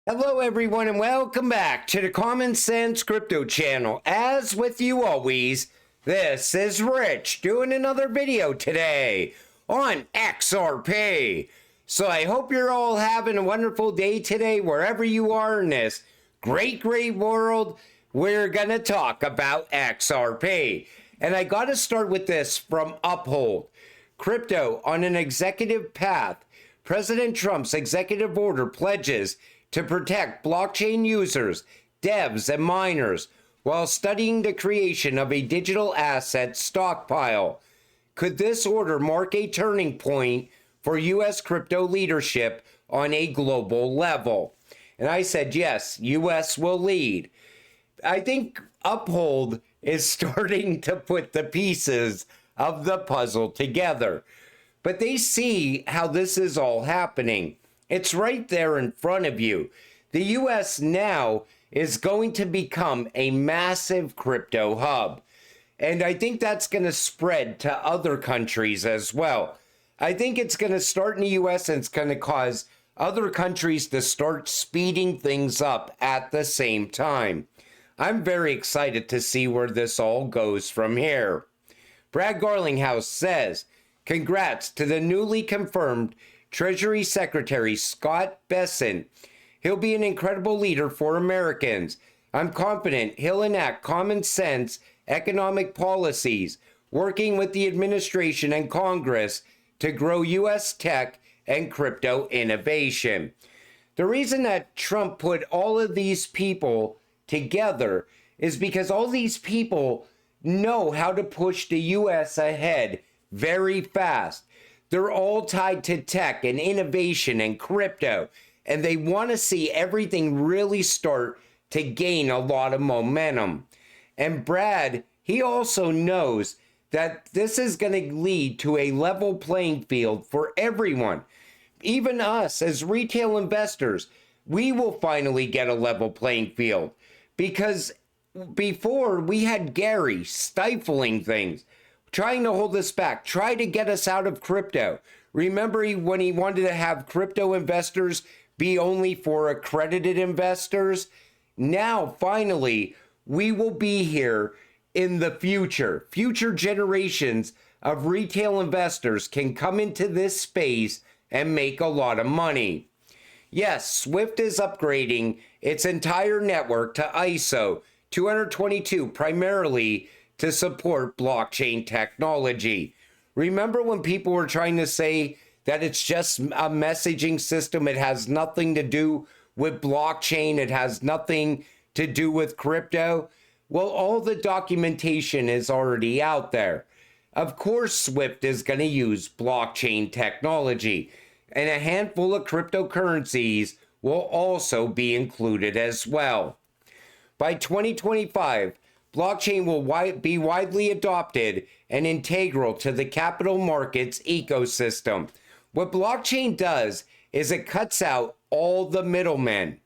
Hello everyone and welcome back to the Common Sense Crypto channel. As with you always, this is Rich doing another video today on XRP. So I hope you're all having a wonderful day today wherever you are in this great world. We're gonna talk about XRP. And I gotta start with this from Uphold. Crypto on an executive path. President Trump's executive order pledges to protect blockchain users, devs, and miners while studying the creation of a digital asset stockpile. Could this order mark a turning point for U.S. crypto leadership on a global level? And I said, yes, U.S. will lead. I think Uphold is starting to put the pieces of the puzzle together. But they see how this is all happening. It's right there in front of you. The US now is going to become a massive crypto hub. And I think that's going to spread to other countries as well. I think it's going to start in the US and it's going to cause other countries to start speeding things up at the same time. I'm very excited to see where this all goes from here. Brad Garlinghouse says, congrats to the newly confirmed Treasury Secretary Scott Bessent. He'll be an incredible leader for Americans. I'm confident he'll enact common sense economic policies, working with the administration and Congress to grow U.S. tech and crypto innovation. The reason that Trump put all of these people together is because all these people know how to push the U.S. ahead very fast. They're all tied to tech and innovation and crypto, and they want to see everything really start to gain a lot of momentum. And Brad, he also knows that this is going to lead to a level playing field for everyone. Even us as retail investors, we will finally get a level playing field, because before we had Gary stifling things, trying to hold us back, try to get us out of crypto. Remember when he wanted to have crypto investors be only for accredited investors? Now, finally, we will be here in the future. Future generations of retail investors can come into this space and make a lot of money. Yes, Swift is upgrading its entire network to ISO 222, primarily to support blockchain technology. Remember when people were trying to say that it's just a messaging system, it has nothing to do with blockchain, it has nothing to do with crypto? Well, all the documentation is already out there. Of course, Swift is going to use blockchain technology, and a handful of cryptocurrencies will also be included as well. By 2025, blockchain will be widely adopted and integral to the capital markets ecosystem. What blockchain does is it cuts out all the middlemen.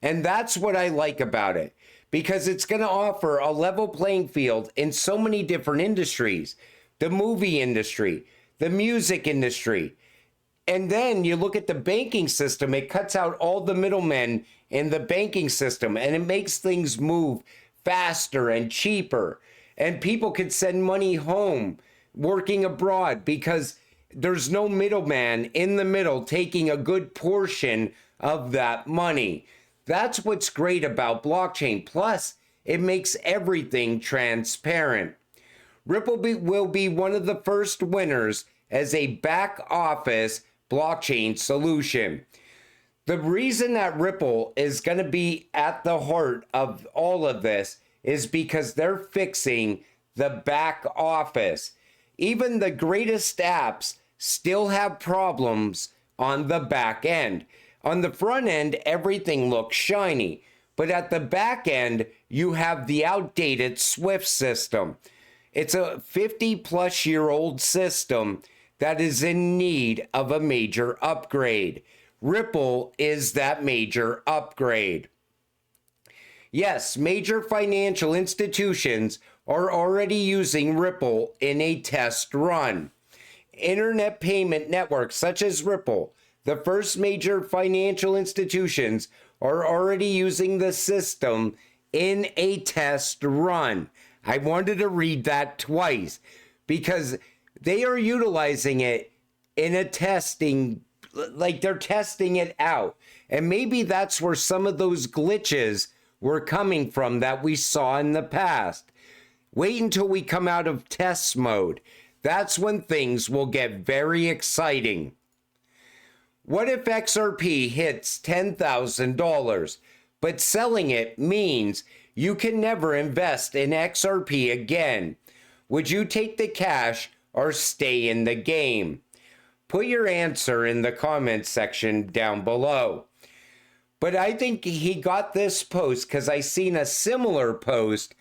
And that's what I like about it, because it's going to offer a level playing field in so many different industries. The movie industry, the music industry. And then you look at the banking system, it cuts out all the middlemen in the banking system, and it makes things move faster and cheaper, and people can send money home working abroad because there's no middleman in the middle taking a good portion of that money. That's what's great about blockchain. Plus, it makes everything transparent. Ripple will be one of the first winners as a back office blockchain solution. The reason that Ripple is going to be at the heart of all of this is because they're fixing the back office. Even the greatest apps still have problems on the back end. On the front end, everything looks shiny, but at the back end, you have the outdated Swift system. It's a 50-plus-year-old system that is in need of a major upgrade. Ripple is that major upgrade. Yes, major financial institutions are already using Ripple in a test run. Internet payment networks such as Ripple, the first major financial institutions, are already using the system in a test run. I wanted to read that twice because they are utilizing it in a testing, like they're testing it out. And maybe that's where some of those glitches were coming from that we saw in the past. Wait until we come out of test mode. That's when things will get very exciting. What if XRP hits $10,000, but selling it means you can never invest in XRP again? Would you take the cash or stay in the game? Put your answer in the comments section down below. But I think he got this post because I seen a similar post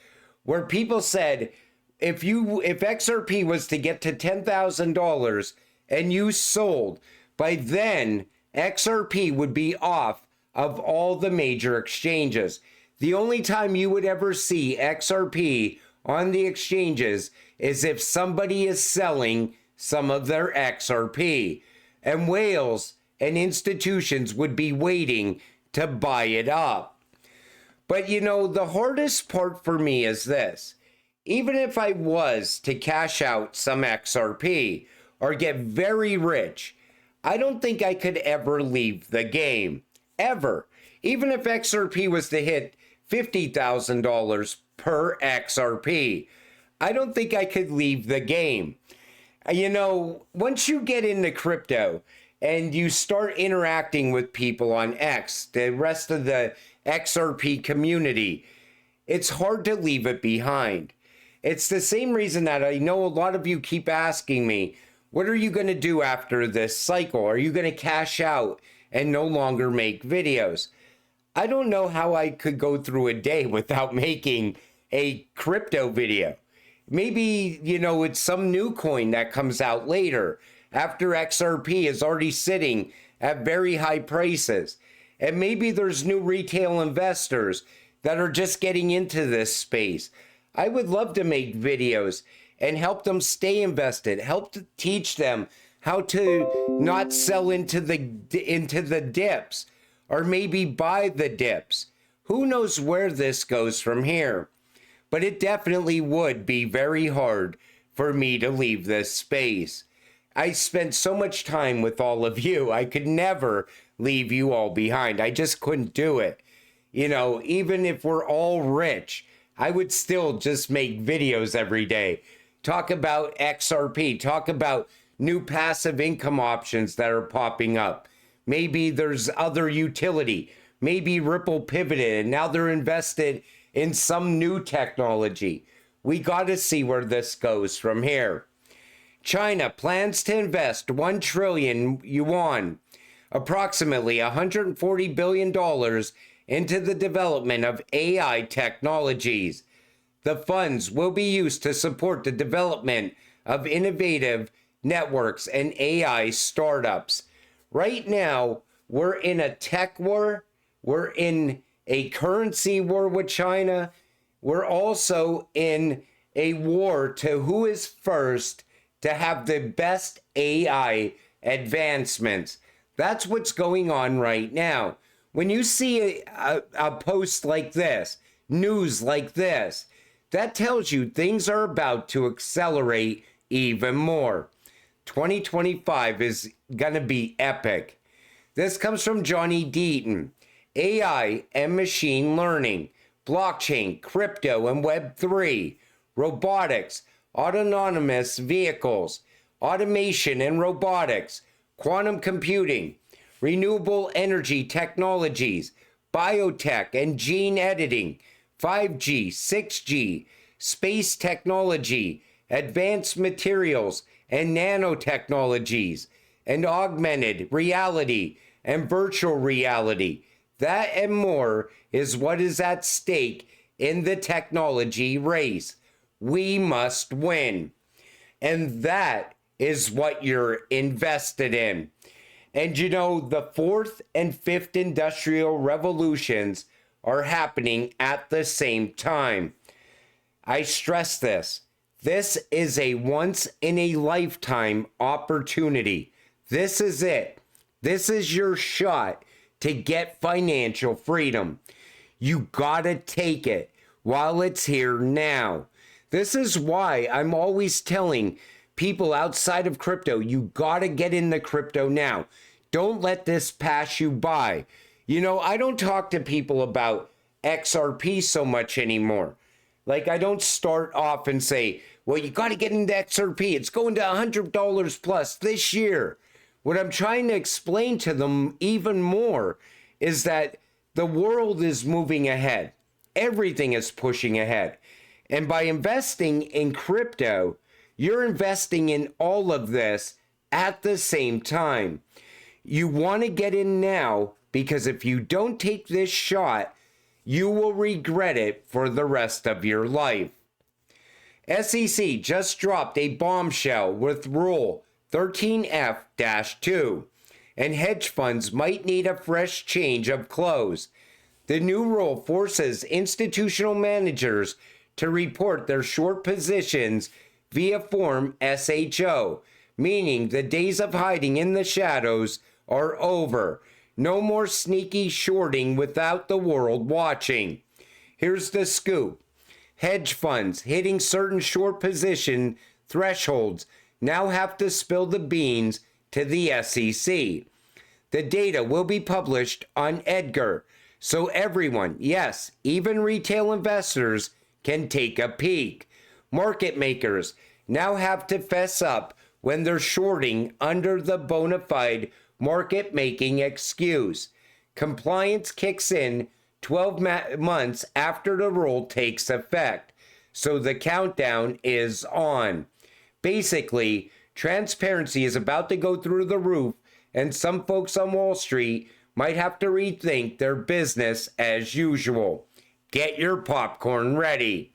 where people said, if XRP was to get to $10,000 and you sold, by then XRP would be off of all the major exchanges. The only time you would ever see XRP on the exchanges is if somebody is selling some of their XRP, and whales and institutions would be waiting to buy it up. But you know, the hardest part for me is this. Even if I was to cash out some XRP or get very rich, I don't think I could ever leave the game. Ever. Even if XRP was to hit $50,000 per XRP, I don't think I could leave the game. You know, once you get into crypto and you start interacting with people on X, the rest of the XRP community, it's hard to leave it behind. It's the same reason that I know a lot of you keep asking me, what are you going to do after this cycle? Are you going to cash out and no longer make videos? I don't know how I could go through a day without making a crypto video. Maybe, you know, it's some new coin that comes out later after XRP is already sitting at very high prices. And maybe there's new retail investors that are just getting into this space. I would love to make videos and help them stay invested, help to teach them how to not sell into the dips, or maybe buy the dips. Who knows where this goes from here? But it definitely would be very hard for me to leave this space. I spent so much time with all of you. I could never leave you all behind. I just couldn't do it. You know, even if we're all rich, I would still just make videos every day. Talk about XRP, talk about new passive income options that are popping up. Maybe there's other utility. Maybe Ripple pivoted and now they're invested in some new technology. We got to see where this goes from here. China plans to invest 1 trillion yuan, approximately $140 billion, into the development of AI technologies. The funds will be used to support the development of innovative networks and AI startups. Right now, we're in a tech war. We're in a currency war with China. We're also in a war to who is first to have the best AI advancements. That's what's going on right now. When you see a post like this, news like this, that tells you things are about to accelerate even more. 2025 is going to be epic. This comes from Johnny Deaton. AI and machine learning, blockchain, crypto, and Web3, robotics, autonomous vehicles, automation and robotics, quantum computing, renewable energy technologies, biotech and gene editing, 5G, 6G, space technology, advanced materials and nanotechnologies, and augmented reality and virtual reality. That and more is what is at stake in the technology race. We must win. And that is what you're invested in. And you know, the fourth and fifth industrial revolutions are happening at the same time. I stress this. This is a once in a lifetime opportunity. This is it. This is your shot to get financial freedom. You gotta take it while it's here now. This is why I'm always telling people outside of crypto, you gotta get into crypto now. Don't let this pass you by. You know, I don't talk to people about XRP so much anymore. Like, I don't start off and say, well, you got to get into XRP. It's going to $100 plus this year. What I'm trying to explain to them even more is that the world is moving ahead. Everything is pushing ahead. And by investing in crypto, you're investing in all of this at the same time. You want to get in now, because if you don't take this shot, you will regret it for the rest of your life. SEC just dropped a bombshell with Rule 13F-2, and hedge funds might need a fresh change of clothes. The new rule forces institutional managers to report their short positions via Form SHO, meaning the days of hiding in the shadows are over. No more sneaky shorting without the world watching. Here's the scoop. Hedge funds hitting certain short position thresholds now have to spill the beans to the SEC. The data will be published on Edgar, so everyone, yes, even retail investors, can take a peek. Market makers now have to fess up when they're shorting under the bona fide market-making excuse. Compliance kicks in 12 months after the rule takes effect, so the countdown is on. Basically, transparency is about to go through the roof, and some folks on Wall Street might have to rethink their business as usual. Get your popcorn ready.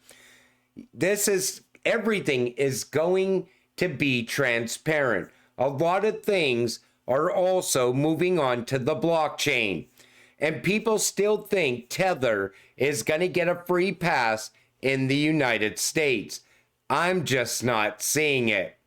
Everything is going to be transparent. A lot of things are also moving on to the blockchain. And people still think Tether is going to get a free pass in the United States. I'm just not seeing it.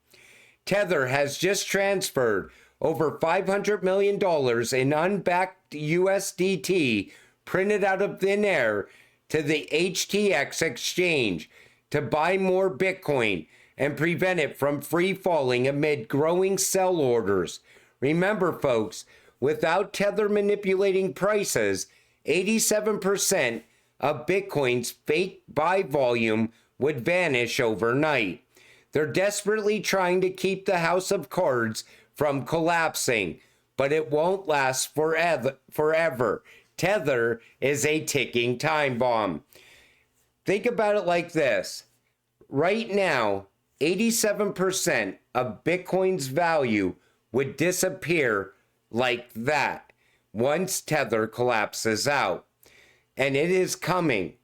Tether has just transferred over $500 million in unbacked USDT printed out of thin air to the HTX exchange to buy more Bitcoin and prevent it from free falling amid growing sell orders. Remember, folks, without Tether manipulating prices, 87% of Bitcoin's fake buy volume would vanish overnight. They're desperately trying to keep the house of cards from collapsing, but it won't last forever. Tether is a ticking time bomb. Think about it like this. Right now, 87% of Bitcoin's value would disappear like that once Tether collapses out. And it is coming.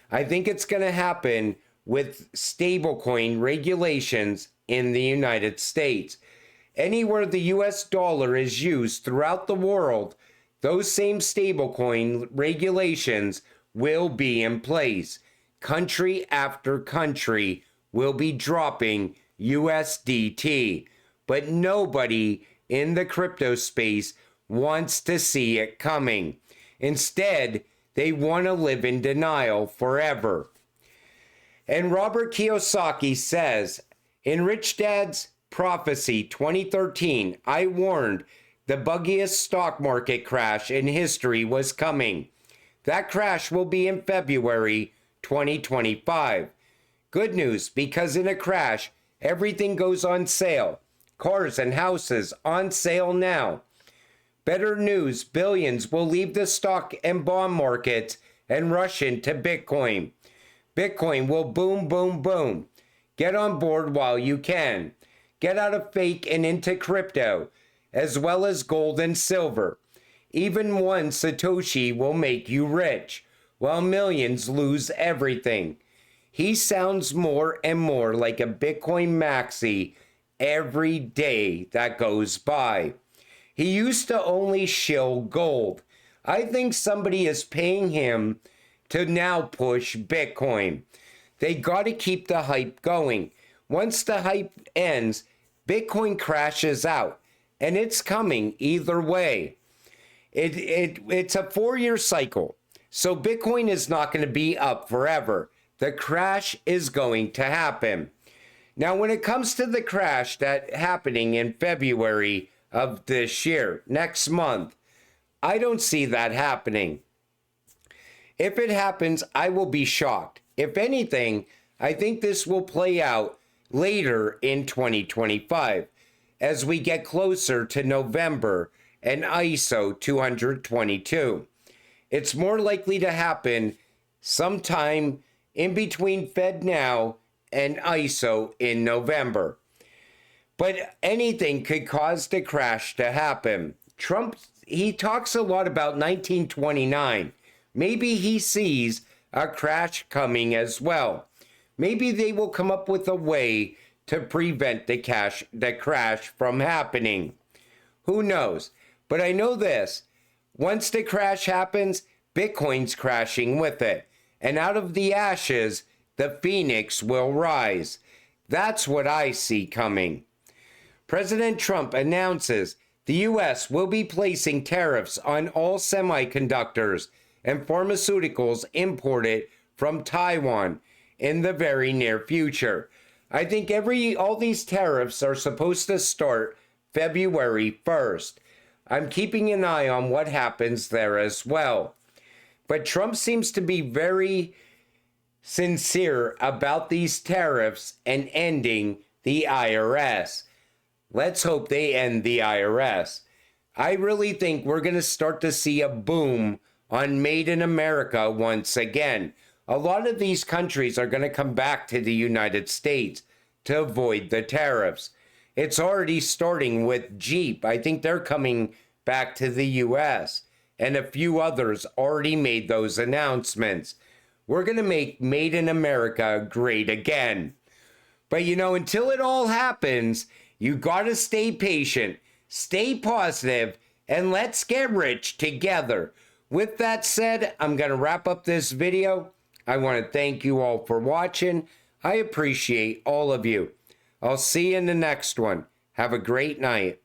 I think it's going to happen with stablecoin regulations in the United States. Anywhere the US dollar is used throughout the world, those same stablecoin regulations will be in place. Country after country will be dropping USDT. But nobody in the crypto space wants to see it coming. Instead, they want to live in denial forever. And Robert Kiyosaki says, in Rich Dad's Prophecy 2013, I warned the buggiest stock market crash in history was coming. That crash will be in February 2025. Good news, because in a crash, everything goes on sale. Cars and houses on sale now. Better news, billions will leave the stock and bond markets and rush into Bitcoin. Bitcoin will boom, boom, boom. Get on board while you can. Get out of fake and into crypto, as well as gold and silver. Even one Satoshi will make you rich, while millions lose everything. He sounds more and more like a Bitcoin maxi every day that goes by. He used to only shill gold. I think somebody is paying him to now push Bitcoin. They got to keep the hype going. Once the hype ends, Bitcoin crashes out, and it's coming either way. It's a 4-year cycle. So Bitcoin is not going to be up forever. The crash is going to happen. Now, when it comes to the crash that happening in February of this year, next month, I don't see that happening. If it happens, I will be shocked. If anything, I think this will play out later in 2025 as we get closer to November and ISO 222. It's more likely to happen sometime in between FedNow and ISO in November. But anything could cause the crash to happen. Trump, he talks a lot about 1929. Maybe he sees a crash coming as well. Maybe they will come up with a way to prevent the crash from happening. Who knows? But I know this. Once the crash happens, Bitcoin's crashing with it. And out of the ashes, the phoenix will rise. That's what I see coming. President Trump announces the U.S. will be placing tariffs on all semiconductors and pharmaceuticals imported from Taiwan in the very near future. I think all these tariffs are supposed to start February 1st. I'm keeping an eye on what happens there as well. But Trump seems to be very sincere about these tariffs and ending the IRS. Let's hope they end the IRS. I really think we're going to start to see a boom on Made in America once again. A lot of these countries are going to come back to the United States to avoid the tariffs. It's already starting with Jeep. I think they're coming back to the U.S. And a few others already made those announcements. We're going to make Made in America great again. But until it all happens, you got to stay patient, stay positive, and let's get rich together. With that said, I'm going to wrap up this video. I want to thank you all for watching. I appreciate all of you. I'll see you in the next one. Have a great night.